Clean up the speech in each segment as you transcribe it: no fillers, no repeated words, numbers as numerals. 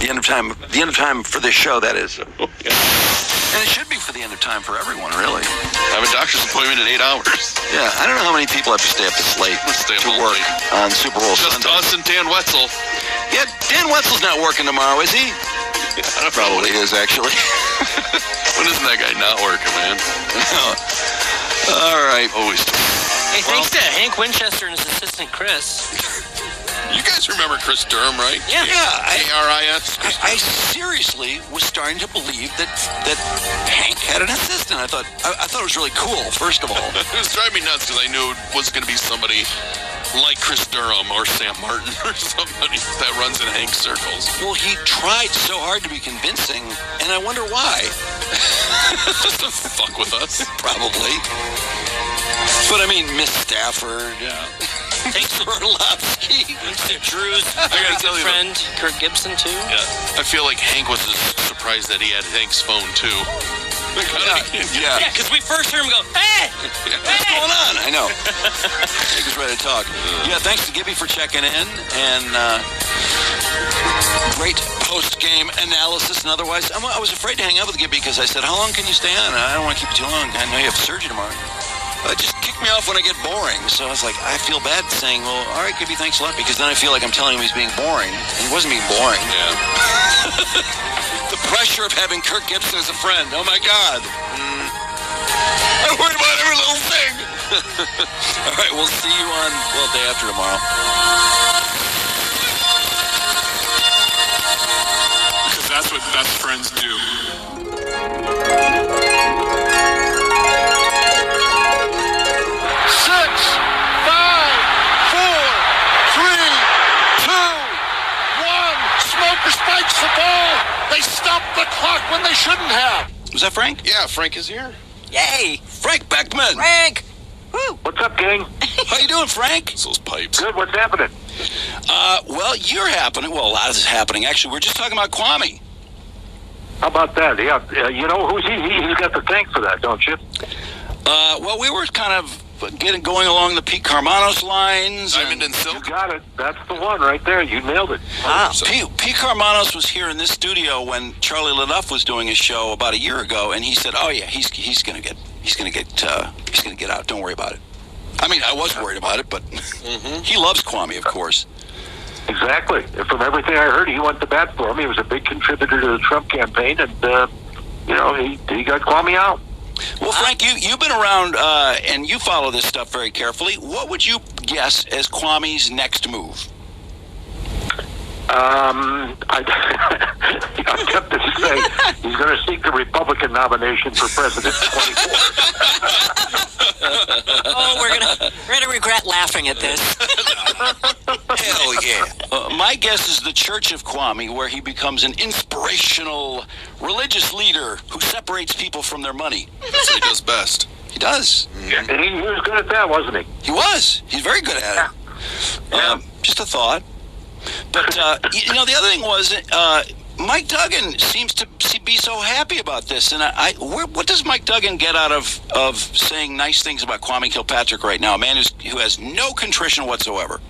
the end of time for this show, that is. And it should be for the end of time for everyone, really. I have a doctor's appointment in 8 hours. Yeah, I don't know how many people have to stay up this late to work on Super Bowl Just Sunday. us and Dan Wetzel. Yeah, Dan Wetzel's not working tomorrow, is he? Yeah, Probably is, actually. When isn't that guy not working, man? All right. Always. Hey, thanks to Hank Winchester and his assistant Chris. You guys remember Chris Durham, right? Yeah. A-R-I-S. I seriously was starting to believe that Hank had an assistant. I thought it was really cool, first of all. It was driving me nuts because I knew it was going to be somebody like Chris Durham or Sam Martin or somebody that runs in Hank's circles. Well, he tried so hard to be convincing, and I wonder why. Just to fuck with us. Probably. But I mean, Miss Stafford. Yeah. Thanks to Orlovsky. Drew's gotta tell you friend, Kirk Gibson, too. Yeah. I feel like Hank was surprised that he had Hank's phone, too. Yeah. Because we first heard him go, hey! What's going on? I know. Hank was ready to talk. Yeah, thanks to Gibby for checking in, and great post-game analysis and otherwise. I was afraid to hang up with Gibby because I said, how long can you stay on? I don't want to keep you too long. I know you have surgery tomorrow. Just kick me off when I get boring. So I was like, I feel bad saying, well, all right, Gibby, thanks a lot, because then I feel like I'm telling him he's being boring. And he wasn't being boring. Yeah. The pressure of having Kirk Gibson as a friend. Oh, my God. I'm worried about every little thing. All right, we'll see you on, day after tomorrow. Because that's what best friends do. 6, 5, 4, 3, 2, 1. Smoker spikes the ball. They stopped the clock when they shouldn't have. Was that Frank? Yeah, Frank is here. Yay! Frank Beckman. Frank! Woo! What's up, gang? How you doing, Frank? It's those pipes. Good. What's happening? Well, you're happening. Well, a lot is happening. Actually, we're just talking about Kwame. How about that? Yeah. You know who's he? He's got the tank for that, don't you? Well, we were kind of going along the Pete Carmanos lines. Diamond and You Silk. got it. That's the one right there. You nailed it. Wow. Pete Carmanos was here in this studio when Charlie LaDuff was doing his show about a year ago, and he said, "Oh yeah, he's gonna get out. Don't worry about it." I mean, I was worried about it, but he loves Kwame, of course. Exactly. From everything I heard, he went to bat for him. He was a big contributor to the Trump campaign, and he got Kwame out. Well, Frank, you've been around and you follow this stuff very carefully. What would you guess as Kwame's next move? I'm tempted to say he's going to seek the Republican nomination for president in 24. Oh, we're gonna regret laughing at this. Hell yeah. My guess is the Church of Kwame, where he becomes an inspirational religious leader who separates people from their money. That's what he does best. He does. And he was good at that, wasn't he? He was. He's very good at it. Yeah. Just a thought. But, the other thing was Mike Duggan seems to be so happy about this. And what does Mike Duggan get out of saying nice things about Kwame Kilpatrick right now, a man who has no contrition whatsoever?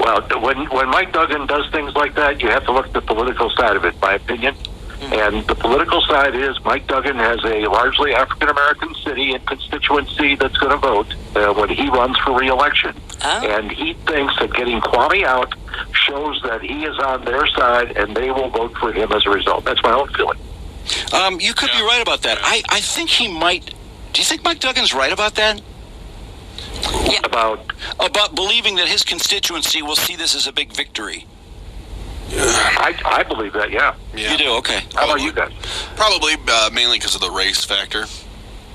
Well, when Mike Duggan does things like that, you have to look at the political side of it, in my opinion. And the political side is Mike Duggan has a largely African-American city and constituency that's going to vote when he runs for re-election. Oh. And he thinks that getting Kwame out shows that he is on their side and they will vote for him as a result. That's my own feeling. You could be right about that. I think he might. Do you think Mike Duggan's right about that? Yeah. About believing that his constituency will see this as a big victory. I believe that, yeah. You do? Okay. How about you guys? Probably mainly because of the race factor.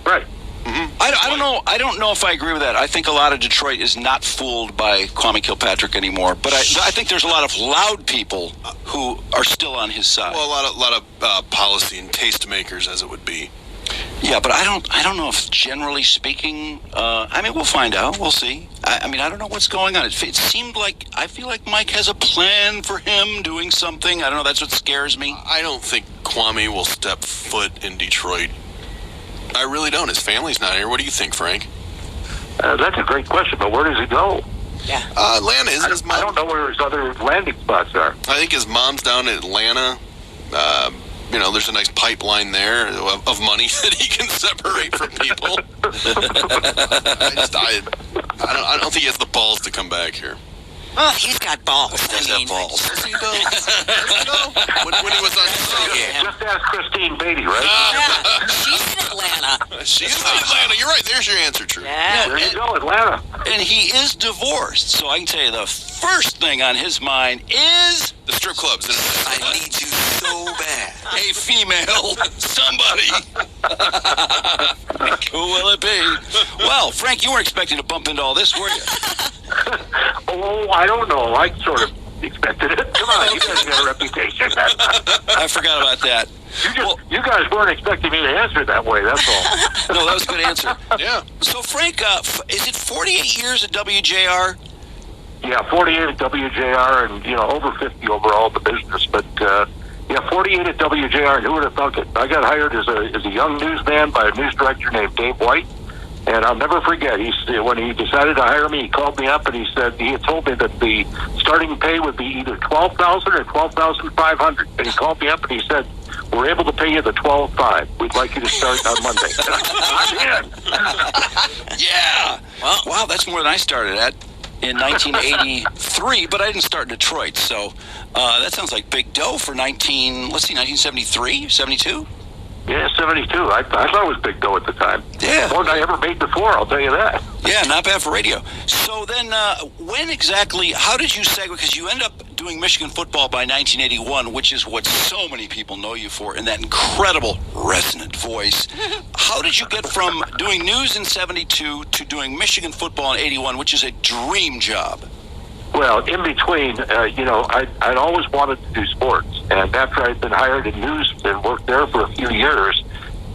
Right. Mm-hmm. I don't know if I agree with that. I think a lot of Detroit is not fooled by Kwame Kilpatrick anymore. But I think there's a lot of loud people who are still on his side. Well, a lot of policy and tastemakers, as it would be. Yeah, but I don't know if, generally speaking, we'll find out. We'll see. I don't know what's going on. It seemed like, I feel like Mike has a plan for him doing something. I don't know. That's what scares me. I don't think Kwame will step foot in Detroit. I really don't. His family's not here. What do you think, Frank? That's a great question, but where does he go? Yeah. Atlanta, isn't his mom? I don't know where his other landing spots are. I think his mom's down in Atlanta. There's a nice pipeline there of money that he can separate from people. I don't think he has the balls to come back here. Oh, he's got balls. He does have balls. Yes, he does. When he was on Just ask Christine Beatty, right? Yeah, she's in Atlanta. She's in Atlanta. You're right. There's your answer, True. Yeah. There you go, Atlanta. And he is divorced, so I can tell you the first thing on his mind is The strip clubs. I need you so bad. Hey, female, somebody. Who will it be? Well, Frank, you weren't expecting to bump into all this, were you? Oh, I don't know. I sort of expected it. Come on, you guys got a reputation. I forgot about that. You guys weren't expecting me to answer that way, that's all. No, that was a good answer. Yeah. So, Frank, is it 48 years at WJR? Yeah, 48 at WJR and, over 50 overall in the business. But, 48 at WJR, and who would have thunk it? I got hired as a young newsman by a news director named Dave White. And I'll never forget, when he decided to hire me, he called me up and he said he had told me that the starting pay would be either $12,000 or $12,500. And he called me up and he said, "We're able to pay you the $12,500. We'd like you to start on Monday." I'm in. Yeah. Well, wow, that's more than I started at in 1983, but I didn't start in Detroit. So that sounds like big dough for 1973, 72? Yeah, 72. I thought it was big dough at the time. Yeah. More than I ever made before, I'll tell you that. Yeah, not bad for radio. So then, when exactly, how did you segue? Because you end up doing Michigan football by 1981, which is what so many people know you for, in that incredible resonant voice. How did you get from doing news in 72 to doing Michigan football in 81, which is a dream job? Well, in between, I'd always wanted to do sports. And after I'd been hired in news and worked there for a few years,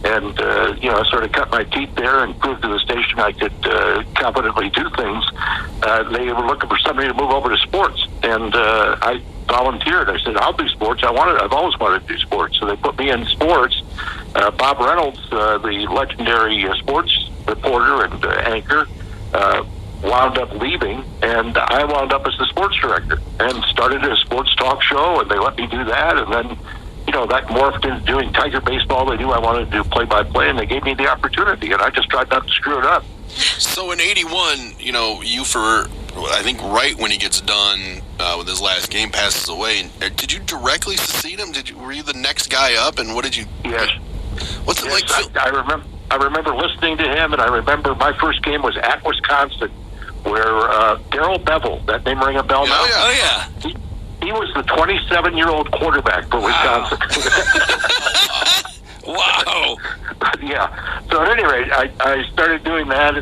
and, I sort of cut my teeth there and proved to the station I could competently do things, they were looking for somebody to move over to sports. And I volunteered. I said, "I'll do sports. I've always wanted to do sports." So they put me in sports. Bob Reynolds, the legendary sports reporter and anchor, wound up leaving, and I wound up as the sports director and started a sports talk show, and they let me do that, and then, that morphed into doing Tiger baseball. They knew I wanted to do play-by-play, and they gave me the opportunity, and I just tried not to screw it up. So in 81, I think right when he gets done with his last game, passes away, did you directly succeed him? Were you the next guy up, and what did you... Yes. What's it like? I remember listening to him, and I remember my first game was at Wisconsin, where Darrell Bevel, that name ring a bell now? Oh, yeah. He was the 27-year-old quarterback for Wisconsin. Wow. Yeah. So at any rate, I started doing that.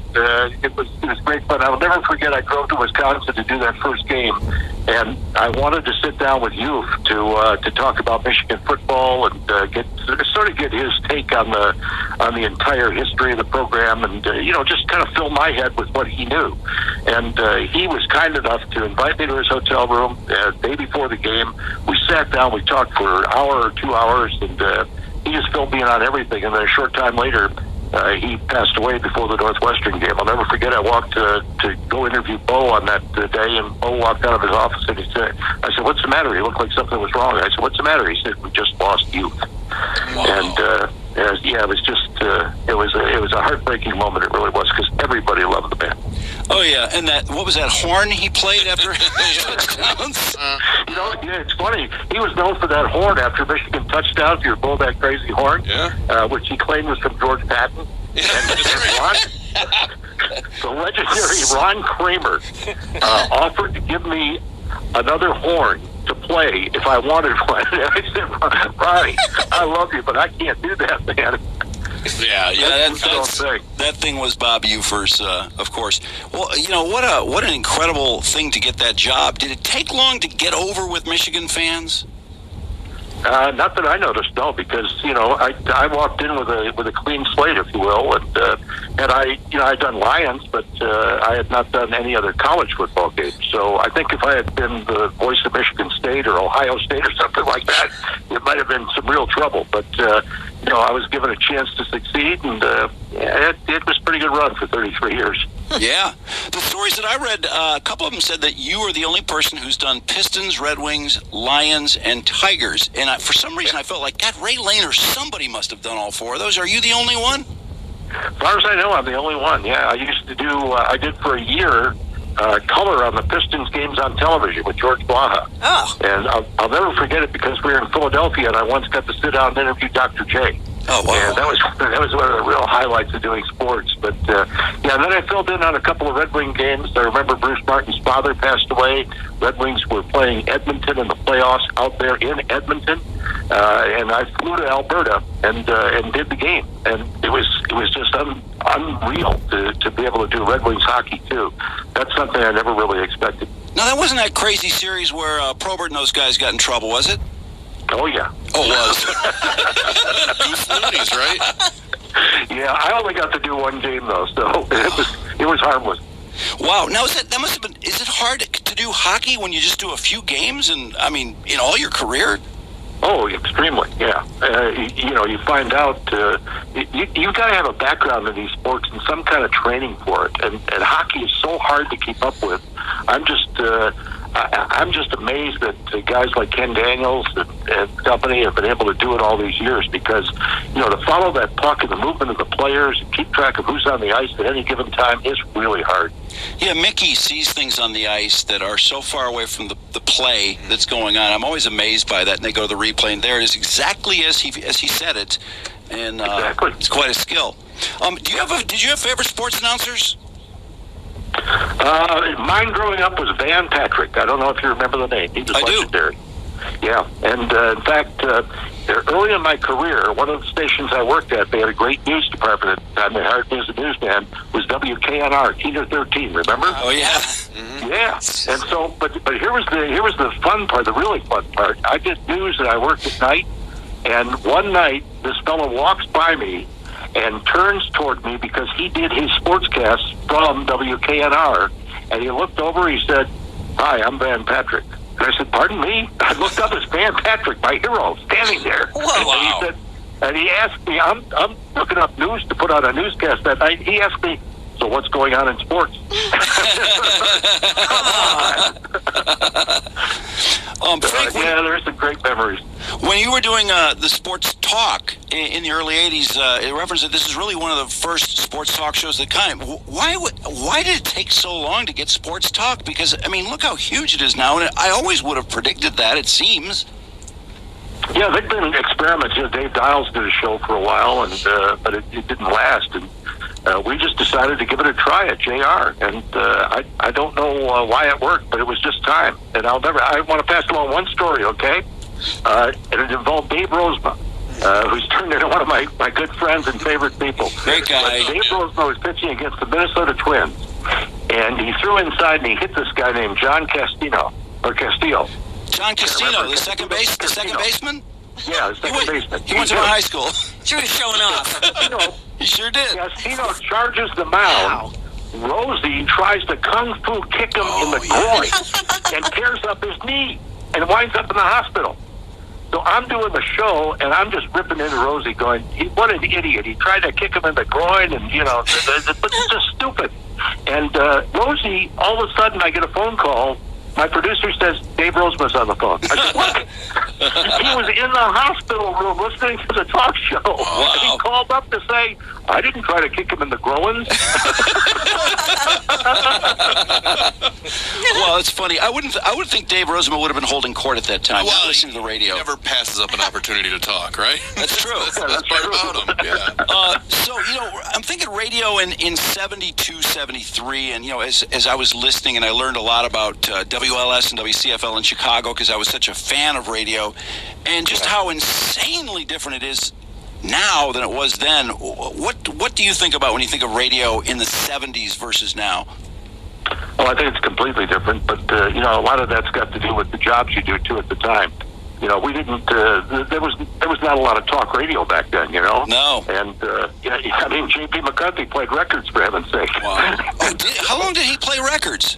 It was great fun. I'll never forget, I drove to Wisconsin to do that first game, and I wanted to sit down with youth to talk about Michigan football and get his take on the entire history of the program, and just kind of fill my head with what he knew. And he was kind enough to invite me to his hotel room the day before the game. We sat down, we talked for an hour or 2 hours, and he just filled me in on everything. And then a short time later, he passed away before the Northwestern game. I'll never forget, I walked to go interview Bo on that day, and Bo walked out of his office, and I said, "What's the matter?" He looked like something was wrong. I said, "What's the matter?" He said, "We just lost youth." Wow. And it was just it was a heartbreaking moment. It really was, because everybody loved the band. Oh yeah, and what was that horn he played after touchdowns? It's funny. He was known for that horn after Michigan touchdowns. You blow that crazy horn, which he claimed was from George Patton. Yeah, The legendary Ron Kramer offered to give me another horn to play if I wanted one. And I said, "Ronnie, I love you, but I can't do that, man." Yeah, that thing was Bob Ufers, of course. Well, what an incredible thing to get that job. Did it take long to get over with Michigan fans? Not that I noticed, no, because I walked in with a clean slate, if you will, and I'd done Lions, but I had not done any other college football games. So I think if I had been the voice of Michigan State or Ohio State or something like that, it might have been some real trouble. But I was given a chance to succeed, and it was a pretty good run for 33 years. Yeah. The stories that I read, a couple of them said that you are the only person who's done Pistons, Red Wings, Lions, and Tigers. And for some reason, I felt like, God, Ray Lane or somebody must have done all four of those. Are you the only one? As far as I know, I'm the only one. Yeah, I used to do, I did for a year, color on the Pistons games on television with George Blaha. Oh. And I'll never forget it because we were in Philadelphia, and I once got to sit down and interview Dr. J. Oh, wow. And that was one of the real highlights of doing sports. But, and then I filled in on a couple of Red Wing games. I remember Bruce Martin's father passed away. Red Wings were playing Edmonton in the playoffs out there in Edmonton. And I flew to Alberta and did the game. And it was just unreal to be able to do Red Wings hockey, too. That's something I never really expected. Now, that wasn't that crazy series where Probert and those guys got in trouble, was it? Oh, yeah. Oh, it was. Goose Loonies, right? Yeah, I only got to do one game, though, so it was harmless. Wow. Now, that must have been, is it hard to do hockey when you just do a few games and, I mean, in all your career? Oh, extremely, yeah. You find out you've got to have a background in these sports and some kind of training for it. And hockey is so hard to keep up with. I'm just amazed that guys like Ken Daniels and company have been able to do it all these years because, to follow that puck and the movement of the players and keep track of who's on the ice at any given time is really hard. Yeah, Mickey sees things on the ice that are so far away from the play that's going on. I'm always amazed by that, and they go to the replay, and there it is exactly as he said it, and exactly. It's quite a skill. Did you have favorite sports announcers? Mine growing up was Van Patrick. I don't know if you remember the name. He was legendary. Yeah, and in fact, early in my career, one of the stations I worked at, they had a great news department at the time. They hired me as a newsman. Was WKNR, Teen 13. Remember? Oh yeah. Mm-hmm. Yeah. And so, but here was the fun part, the really fun part. I did news and I worked at night, and one night this fellow walks by me and turns toward me because he did his sportscast from WKNR, and he looked over. He said, "Hi, I'm Van Patrick." And I said, "Pardon me?" I looked up as Van Patrick, my hero, standing there. Whoa. And he said, and he asked me, I'm looking up news to put on a newscast that night. He asked me, "So what's going on in sports?" Frank, yeah, there's some great memories. When you were doing the sports talk in the early 80s, it referenced that this is really one of the first sports talk shows of the kind. Why did it take so long to get sports talk? Because, I mean, look how huge it is now, and I always would have predicted that, it seems. Yeah, they've been experiments. Dave Dials did a show for a while, and but it didn't last. And we just decided to give it a try at JR. And I don't know why it worked, but it was just time. And I want to pass along one story, okay? And it involved Dave Rozema, who's turned into one of my good friends and favorite people. Great guy. But Dave Rozema was pitching against the Minnesota Twins, and he threw inside and he hit this guy named John Castillo. John Castillo, the second baseman? Yeah, the second baseman. He went to my high school. Drew's showing off. He sure did. Castillo charges the mound. Rosie tries to kung fu kick him in the groin and tears up his knee and winds up in the hospital. So I'm doing the show, and I'm just ripping into Rosie going, what an idiot. He tried to kick him in the groin, and, but it's just stupid. And Rosie, all of a sudden, I get a phone call. My producer says, Dave Rozema's on the phone. I said, what? He was in the hospital room listening to the talk show. Wow. And he called up to say, I didn't try to kick him in the groins. Well, it's funny. I would think Dave Rozema would have been holding court at that time. Not listening to the radio. He never passes up an opportunity to talk, right? That's true. That's part about him. Yeah. So, I'm thinking radio in 72, 73, and, as I was listening and I learned a lot about WLS and WCFL in Chicago because I was such a fan of radio, and just how insanely different it is now than it was then. What do you think about when you think of radio in the 70s versus now? Well, I think it's completely different, but, a lot of that's got to do with the jobs you do, too, at the time. We didn't, there was not a lot of talk radio back then, No. And, J.P. McCarthy played records, for heaven's sake. Wow. How long did he play records?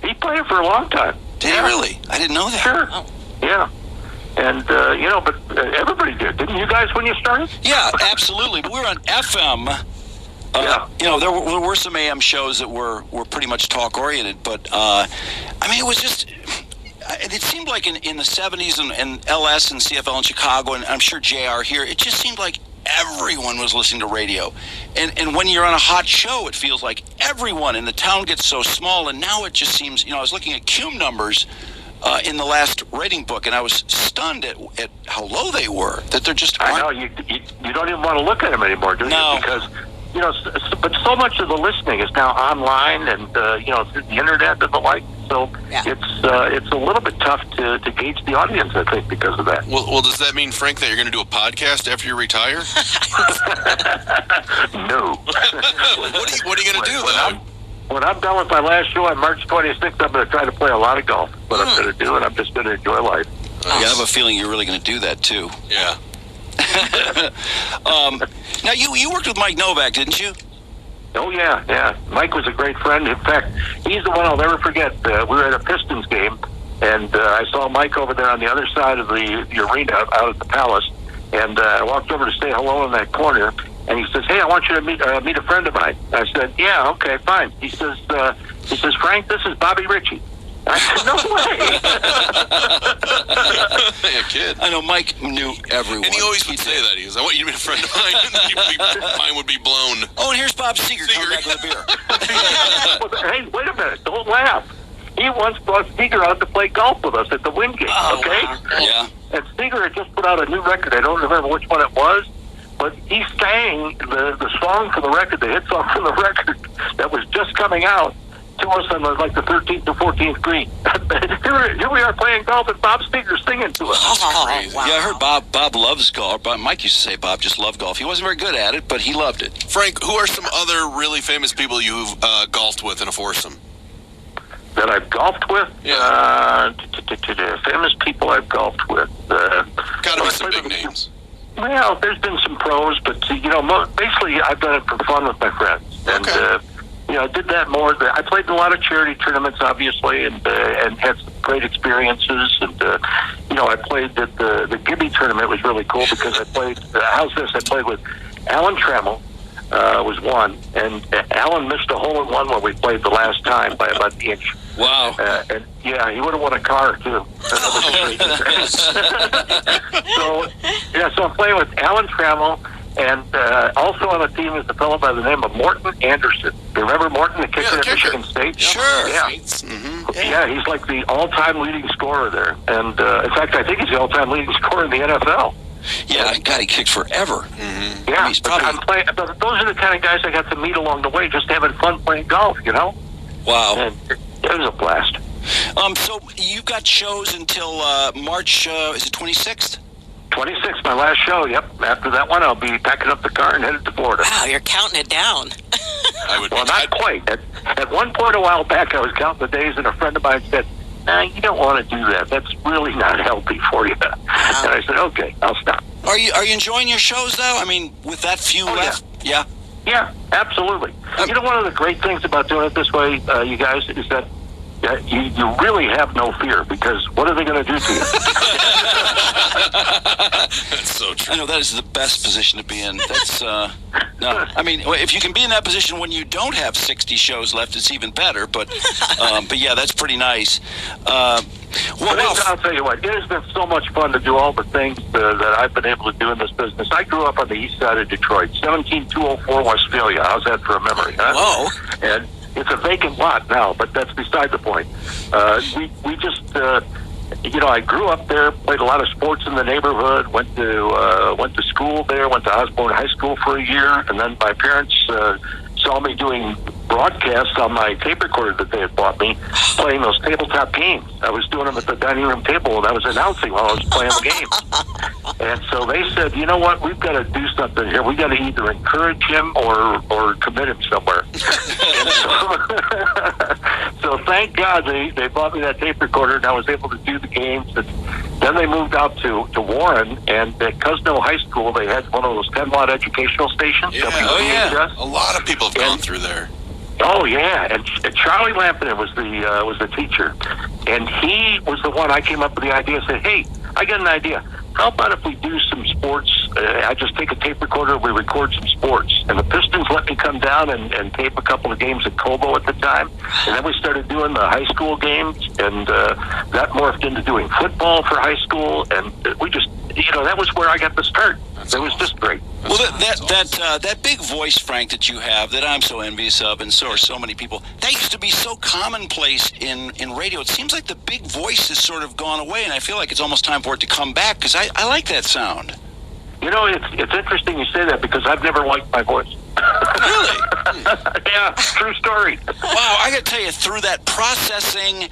He played it for a long time. Did he really? I didn't know that. Sure. Oh. Yeah. And, but everybody did. Didn't you guys when you started? Yeah, absolutely. But we were on FM. There were some AM shows that were pretty much talk-oriented. But, it was just... It seemed like in the 70s and LS and CFL in Chicago, and I'm sure JR here, it just seemed like everyone was listening to radio. And when you're on a hot show, it feels like everyone in the town gets so small. And now it just seems, I was looking at CUME numbers in the last rating book, and I was stunned at how low they were, that they're just aren't. I know, you don't even want to look at them anymore, do you? No. Because, but so much of the listening is now online and, through the internet and the like. So it's a little bit tough to gauge the audience, I think, because of that. Well, does that mean, Frank, that you're going to do a podcast after you retire? No. What are you going to do, though? When I'm done with my last show on March 26th, I'm going to try to play a lot of golf. What I'm going to do, and I'm just going to enjoy life. Yeah, I have a feeling you're really going to do that, too. Yeah. Now, you worked with Mike Novak, didn't you? Oh, yeah. Mike was a great friend. In fact, he's the one I'll never forget. We were at a Pistons game, and I saw Mike over there on the other side of the arena out at the Palace, and I walked over to say hello in that corner, and he says, "Hey, I want you to meet a friend of mine." I said, "Yeah, okay, fine." He says, "Frank, this is Bobby Ritchie." I said, "No way." Hey, a kid. I know Mike knew everyone. And he always would say that. He goes, "I want you to be a friend of mine." And mine would be blown. Oh, and here's Bob Seeger coming back with a beer. Hey, wait a minute. Don't laugh. He once brought Seeger out to play golf with us at the Wynn game, okay? Wow. Yeah. And Seeger had just put out a new record. I don't remember which one it was, but he sang the song for the record, the hit song for the record that was just coming out, to us on the 13th or 14th green. Here we are playing golf, and Bob Seeger's singing to us. Oh, wow. Yeah, I heard Bob loves golf. Mike used to say Bob just loved golf. He wasn't very good at it, but he loved it. Frank, who are some other really famous people you've golfed with in a foursome? That I've golfed with? Yeah. Famous people I've golfed with. Gotta be some big names. Well, there's been some pros, but, basically I've done it for fun with my friends. And, Okay. I did that more. I played in a lot of charity tournaments, obviously, and had some great experiences. And I played at the Gibby tournament. It was really cool because I played. I played with Alan Trammell. Was one, and Alan missed a hole in one when we played the last time by about an inch. Wow. And yeah, he would have won a car too. So I'm playing with Alan Trammell. And also on the team is a fellow by the name of Morton Anderson. You remember Morton, the kicker at Michigan State? Sure. Yeah. Mm-hmm. Yeah, he's like the all-time leading scorer there. And in fact, I think he's the all-time leading scorer in the NFL. Yeah, God, he kicked forever. Mm-hmm. Yeah, He's but probably... but those are the kind of guys I got to meet along the way, just having fun playing golf, Wow. And it was a blast. So you've got shows until March, is it 26th? 26, my last show, yep. After that one, I'll be packing up the car and headed to Florida. Wow, you're counting it down. Well, not quite. At one point a while back, I was counting the days, and a friend of mine said, "Nah, you don't want to do that. That's really not healthy for you." And I said, "Okay, I'll stop." Are you enjoying your shows, though? I mean, with that few left? Yeah. Yeah, absolutely. One of the great things about doing it this way, you guys, is that you really have no fear, because what are they going to do to you? That's so true. I know that is the best position to be in. That's no. I mean, if you can be in that position when you don't have 60 shows left, it's even better. But yeah, that's pretty nice. I'll tell you what, it has been so much fun to do all the things that I've been able to do in this business. I grew up on the east side of Detroit, 17204 Westphalia. How's that for a memory? Huh? Whoa. And it's a vacant lot now, but that's beside the point. We just, I grew up there, played a lot of sports in the neighborhood, went to school there, went to Osborne High School for a year, and then my parents saw me doing broadcasts on my tape recorder that they had bought me, playing those tabletop games. I was doing them at the dining room table, and I was announcing while I was playing the game. And so they said, "You know what? We've got to do something here. We got to either encourage him or commit him somewhere." So thank God they bought me that tape recorder, and I was able to do the games. And then they moved out to Warren, and at Cusno High School, they had one of those 10-watt educational stations. Yeah. WEHS. A lot of people have gone through there. Oh yeah, and Charlie Lampinen was the teacher, and he was the one I came up with the idea. Said, "Hey, I got an idea. How about if we do some sports? I just take a tape recorder, we record some sports. And the Pistons let me come down and tape a couple of games at Cobo at the time. And then we started doing the high school games, and that morphed into doing football for high school. And we just, that was where I got the start. It was just great. Well, that big voice, Frank, that you have, that I'm so envious of, and so are so many people, that used to be so commonplace in radio. It seems like the big voice has sort of gone away, and I feel like it's almost time for it to come back, because I like that sound. It's interesting you say that, because I've never liked my voice. Really? Yeah, true story. Wow, I got to tell you, through that processing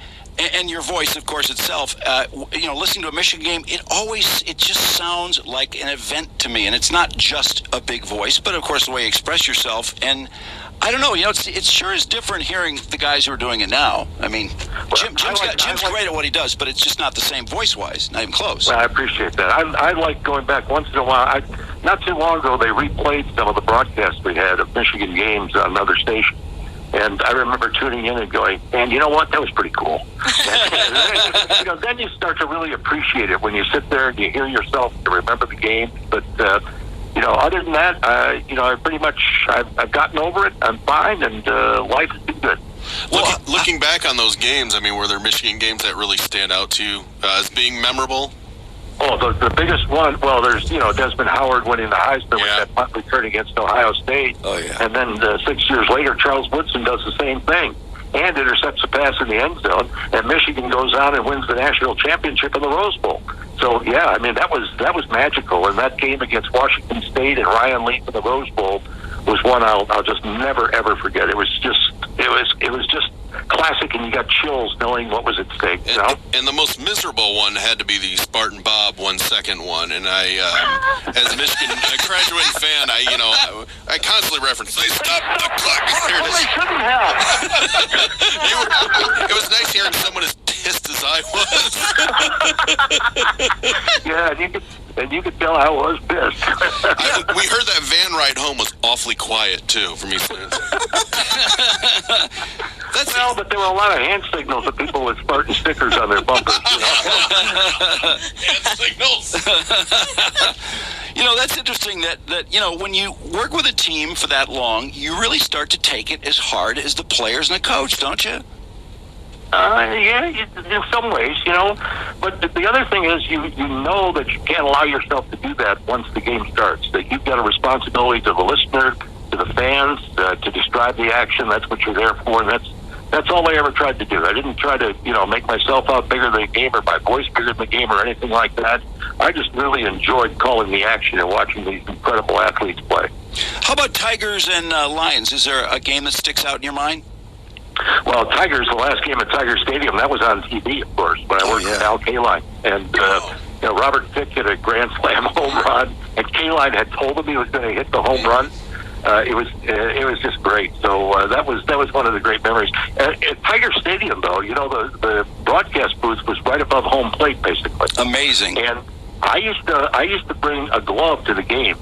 and your voice, of course, itself, listening to a Michigan game, it just sounds like an event to me. And it's not just a big voice, but, of course, the way you express yourself. And I don't know, it sure is different hearing the guys who are doing it now. I mean, Jim's great at what he does, but it's just not the same voice-wise, not even close. Well, I appreciate that. I like going back once in a while. Not too long ago, they replayed some of the broadcasts we had of Michigan games on another station. And I remember tuning in and going, man, you know what? That was pretty cool. Then you start to really appreciate it when you sit there and you hear yourself to remember the game. But, other than that, I pretty much, I've gotten over it. I'm fine, and life has been good. Looking back on those games, I mean, were there Michigan games that really stand out to you as being memorable? Oh, the biggest one, well, there's, Desmond Howard winning the Heisman with that punt return against Ohio State. Oh, yeah. And then 6 years later, Charles Woodson does the same thing and intercepts a pass in the end zone, and Michigan goes on and wins the national championship in the Rose Bowl. So, yeah, I mean, that was magical, and that game against Washington State and Ryan Leaf in the Rose Bowl was one I'll just never, ever forget. It was just classic, and you got chills knowing what was at stake. And the most miserable one had to be the Spartan Bob 1 second one. And I, as a Michigan graduating fan, I constantly reference, they stopped the clock. Well, they shouldn't have. It was nice hearing someone as pissed as I was. Yeah, and you could tell I was pissed. We heard that van ride home was awfully quiet, too, from East Lansing. But there were a lot of hand signals of people with Spartan stickers on their bumpers. Hand signals. That's interesting that when you work with a team for that long, you really start to take it as hard as the players and the coach, don't you? Yeah, in some ways, But the other thing is you know that you can't allow yourself to do that once the game starts. That you've got a responsibility to the listener, to the fans, to describe the action. That's what you're there for, and that's all I ever tried to do. I didn't try to, make myself out bigger than the game or my voice bigger than the game or anything like that. I just really enjoyed calling the action and watching these incredible athletes play. How about Tigers and Lions? Is there a game that sticks out in your mind? Well, Tigers, the last game at Tiger Stadium, that was on TV, of course, when I worked with Al Kaline. And Robert Fick hit a grand slam home run, and Kaline had told him he was going to hit the home run. It was just great. So that was one of the great memories. At Tiger Stadium, though, the broadcast booth was right above home plate, basically. Amazing. And I used to bring a glove to the game.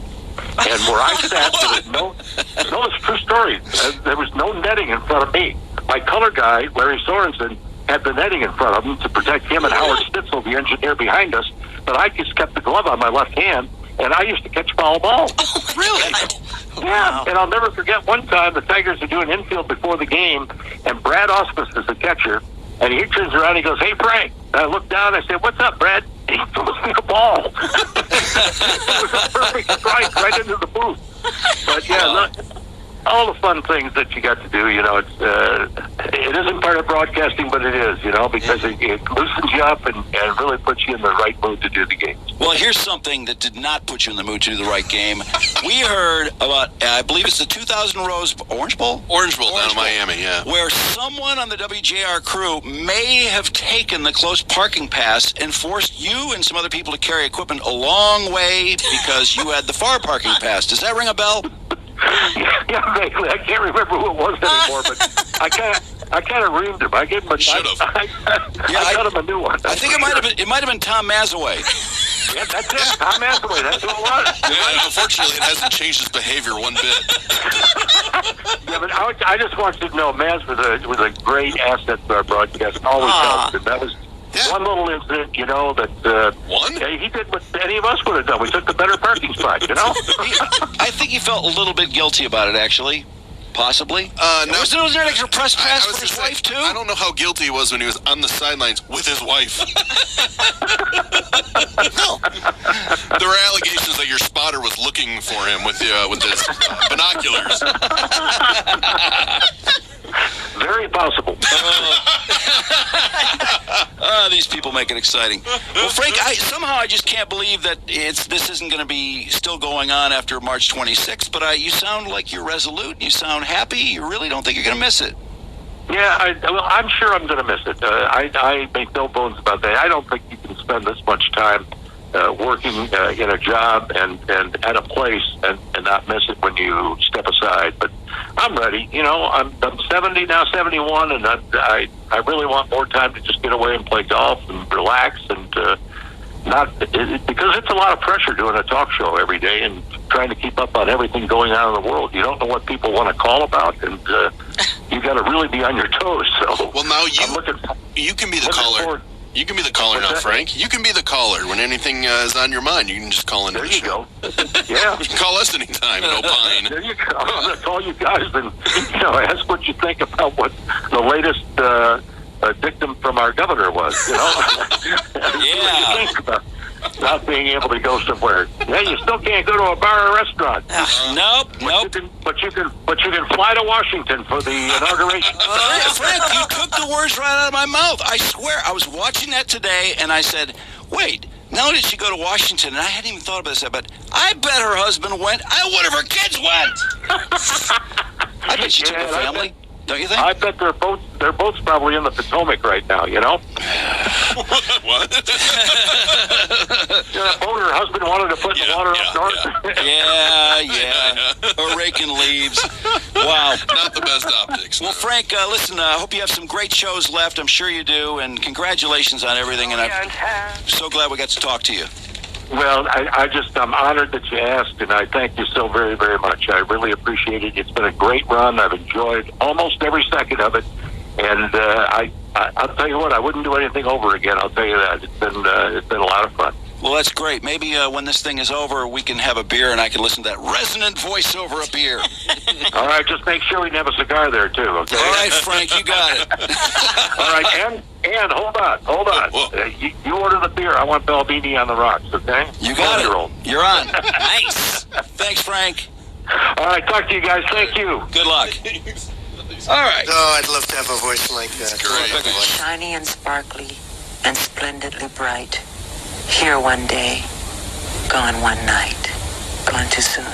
And where I sat, there was it's a true story. There was no netting in front of me. My color guy, Larry Sorensen, had the netting in front of him to protect him and Howard Stitzel, the engineer behind us. But I just kept the glove on my left hand, and I used to catch foul balls. Oh, really? Yeah, and I'll never forget one time the Tigers are doing infield before the game, and Brad Auspis is the catcher, and he turns around and he goes, "Hey, Frank." And I look down and I said, "What's up, Brad?" And he throws me a ball. It was a perfect strike right into the booth. But yeah, all the fun things that you got to do, it isn't part of broadcasting, but it is, because it loosens you up and really puts you in the right mood to do the game. Well, here's something that did not put you in the mood to do the right game. We heard about, I believe it's the 2000 Orange Bowl? Orange Bowl down in Miami, yeah. Where someone on the WJR crew may have taken the close parking pass and forced you and some other people to carry equipment a long way because you had the far parking pass. Does that ring a bell? Yeah, vaguely. I can't remember who it was anymore, but I kind of reamed him. I gave him I got him a new one. I think it might have been Tom Mazaway. Yeah, that's it. Tom Mazaway. That's who it was. Yeah, unfortunately, it hasn't changed his behavior one bit. Yeah, but I just want you to know, Maz was a great asset to our broadcast. Always helped, and one little incident, that he did what any of us would have done. We took the better parking spot, I think he felt a little bit guilty about it, actually. Possibly. No. Was there an extra press pass for his wife, too? I don't know how guilty he was when he was on the sidelines with his wife. No. There were allegations that your spotter was looking for him with his binoculars. Very possible. These people make it exciting. Well, Frank, I just can't believe that this isn't going to be still going on after March 26th, but you sound like you're resolute. You sound happy. You really don't think you're going to miss it. Yeah, I'm sure I'm going to miss it. I make no bones about that. I don't think you can spend this much time working in a job and at a place and not miss it when you step aside. But I'm ready. I'm 70 now, 71, and I really want more time to just get away and play golf and relax and because it's a lot of pressure doing a talk show every day and trying to keep up on everything going on in the world. You don't know what people want to call about, and you got to really be on your toes. So, well, now you can be the caller. You can be the caller now, Frank. You can be the caller when anything is on your mind. You can just call into the show. There you go. Yeah. You can call us anytime, no pine. There you go. I'm going to call you guys and ask what you think about what the latest dictum from our governor was. Yeah. What you think about not being able to go somewhere. Yeah, you still can't go to a bar or restaurant. Nope. But you can fly to Washington for the inauguration. Frank, you took the words right out of my mouth. I swear, I was watching that today, and I said, wait, not only did she go to Washington, and I hadn't even thought about this, but I bet her husband went. I wonder if her kids went. I bet she took her family. Don't you think? I bet they're both probably in the Potomac right now, What? That boat her husband wanted to put in the water up north. Yeah. Or raking leaves. Wow. Not the best optics. Well, Frank, listen, I hope you have some great shows left. I'm sure you do. And congratulations on everything. And I'm so glad we got to talk to you. Well, I'm honored that you asked, and I thank you so very, very much. I really appreciate it. It's been a great run. I've enjoyed almost every second of it, and I'll tell you what, I wouldn't do anything over again. I'll tell you that. It's been a lot of fun. Well, that's great. Maybe when this thing is over, we can have a beer, and I can listen to that resonant voice over a beer. All right, just make sure we can have a cigar there, too, okay? All right, Frank, you got it. All right, and hold on. You order the beer. I want Balbini on the rocks, okay? You got it. You're on. Nice. Thanks, Frank. All right, talk to you guys. Thank you. Good luck. All right. Oh, I'd love to have a voice like that. Great. Shiny and sparkly and splendidly bright. Here one day, gone one night, gone too soon.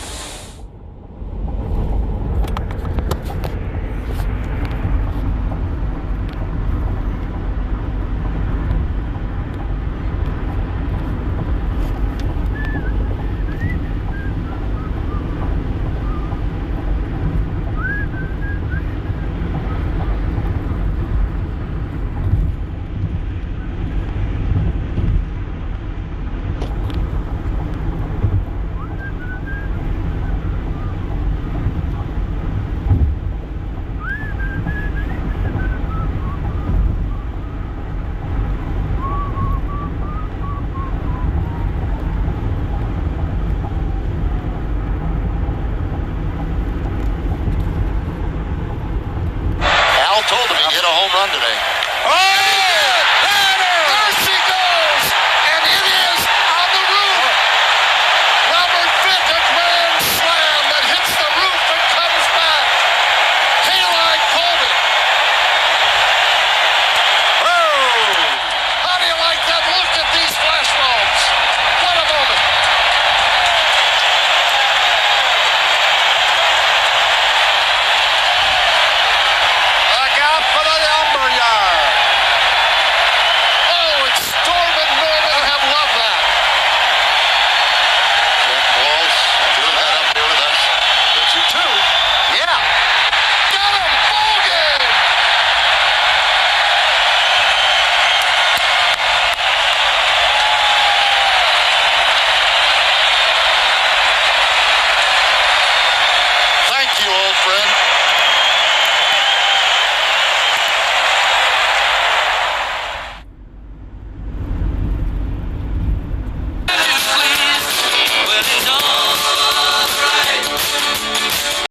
Al told him he hit a home run today. Oh!